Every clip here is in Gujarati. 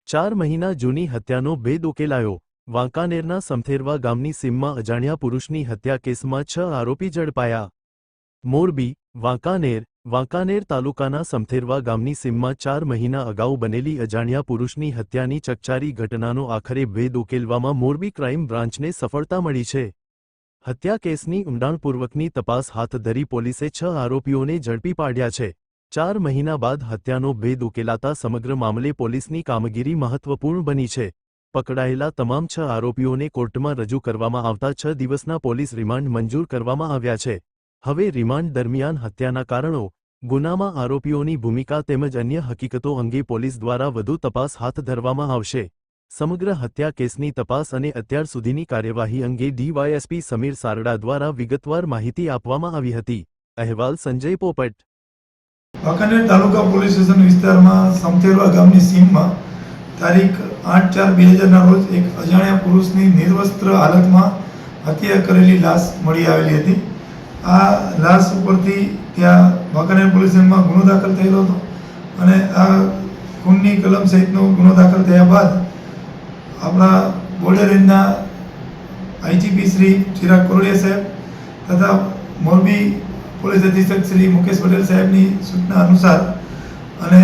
4 મહિના જૂની હત્યાનો ભેદ ઉકેલાયો। વાંકાનેરના સમથેરવા ગામની સીમમાં અજાણ્યા પુરુષની હત્યા કેસમાં 6 આરોપી ઝડપાયા। મોરબી, વાંકાનેર તાલુકાના સમથેરવા ગામની સીમમાં 4 મહિના અગાઉ બનેલી અજાણ્યા પુરુષની હત્યાની ચકચારી ઘટનાનો આખરે ભેદ ઉકેલવામાં મોરબી ક્રાઇમ બ્રાન્ચને સફળતા મળી છે। હત્યા કેસની ઊંડાણપૂર્વકની તપાસ હાથ ધરી પોલીસે 6 આરોપીઓને ઝડપી પાડ્યા છે। 4 મહિના બાદ હત્યાનો ભેદ ઉકેલાતા સમગ્ર મામલે પોલીસની કામગીરી મહત્વપૂર્ણ બની છે। પકડાયેલા તમામ 6 આરોપીઓને કોર્ટમાં રજૂ કરવામાં આવતા 6 દિવસના પોલીસ રિમાન્ડ મંજૂર કરવામાં આવ્યા છે। હવે રિમાન્ડ દરમિયાન હત્યાના કારણો, ગુનામાં આરોપીઓની ભૂમિકા તેમજ અન્ય હકીકતો અંગે પોલીસ દ્વારા વધુ તપાસ હાથ ધરવામાં આવશે। સમગ્ર હત્યા કેસની તપાસ અને અત્યાર સુધીની કાર્યવાહી અંગે ડીવાયએસપી સમીર સારડા દ્વારા વિગતવાર માહિતી આપવામાં આવી હતી। અહેવાલ સંજય પોપટ। વાંકાનેર તાલુકા પોલીસ સ્ટેશન વિસ્તારમાં સમથેરવા ગામની સીમમાં તારીખ 8/4/2000ના રોજ એક અજાણ્યા પુરુષની નિર્વસ્ત્ર હાલતમાં હત્યા કરેલી લાશ મળી આવેલી હતી। આ લાશ ઉપરથી ત્યાં વાંકાનેર પોલીસ સ્ટેશનમાં ગુનો દાખલ થયેલો હતો અને આ ખૂનની કલમ સહિતનો ગુનો દાખલ થયા બાદ આપણા બોર્ડર રેન્જના આઈજીપી શ્રી ચિરાગ કોરડિયા સાહેબ તથા મોરબી પોલીસ અધિક્ષક શ્રી મુકેશ પટેલ સાહેબની સૂચના અનુસાર અને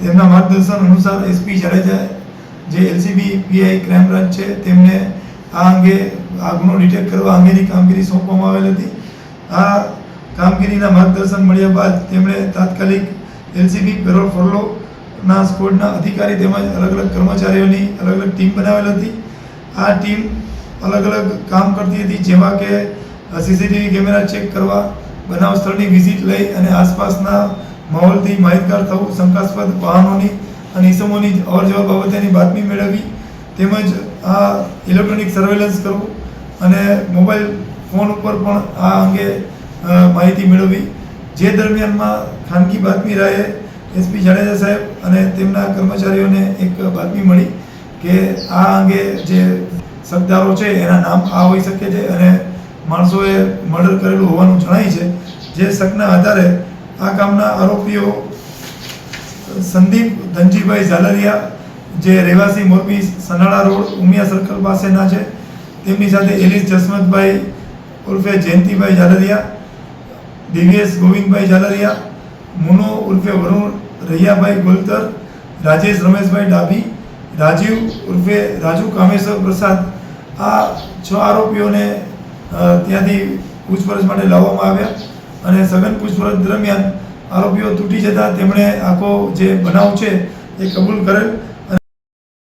તેમના માર્ગદર્શન અનુસાર એસપી જાડેજા જે એલસીબી પીઆઈ ક્રાઇમ બ્રાન્ચ છે તેમને આ અંગે આ ગુનો ડિટેક્ટ કરવા અંગેની કામગીરી સોંપવામાં આવેલ હતી। આ કામગીરીના માર્ગદર્શન મળ્યા બાદ તેમણે તાત્કાલિક એલસીબી પેરોલ ફોલોના સ્કોડના અધિકારી તેમજ અલગ અલગ કર્મચારીઓની અલગ અલગ ટીમ બનાવેલ હતી। આ ટીમ અલગ અલગ કામ કરતી હતી, જેવા કે સીસીટીવી કેમેરા ચેક કરવા, બનાવ સ્થળની વિઝિટ લઈ અને આસપાસના માહોલથી માહિતગાર થવું, શંકાસ્પદ વાહનોની અને ઇસમોની અવરજવર બાબતેની બાતમી મેળવવી, તેમજ આ ઇલેક્ટ્રોનિક સર્વેલન્સ કરવું અને મોબાઈલ ફોન ઉપર પણ આ અંગે માહિતી મેળવવી। જે દરમિયાનમાં ખાનગી બાતમી રાહે એસપી જાડેજા સાહેબ અને તેમના કર્મચારીઓને એક બાતમી મળી કે આ અંગે જે શકદારો છે એના નામ આ હોઈ શકે છે અને માણસોએ મર્ડર કરેલું હોવાનું જણાય છે। જે શકના આધારે આ કામના આરોપીઓ સંદીપ ધનજીભાઈ ઝાલરિયા, જે રહેવાસી મોરબી સનાળા રોડ ઉમિયા સર્કલ પાસેના છે, તેમની સાથે એલિસ જસવંતભાઈ ઉર્ફે જયંતિભાઈ ઝાલરિયા, દિવ્યેશ ગોવિંદભાઈ ઝાલરિયા, મુનો ઉર્ફે વરુણ રૈયાભાઈ ગોલતર, રાજેશ રમેશભાઈ ડાભી, રાજીવ ઉર્ફે રાજુ કામેશ્વર પ્રસાદ, આ 6 આરોપીઓને ત્યાંથી પૂછપરછ માટે લાવવામાં આવ્યા અને સઘન પૂછપરછ દરમિયાન આરોપીઓ તૂટી જતા તેમણે આખો જે બનાવ છે એ કબૂલ કરેલ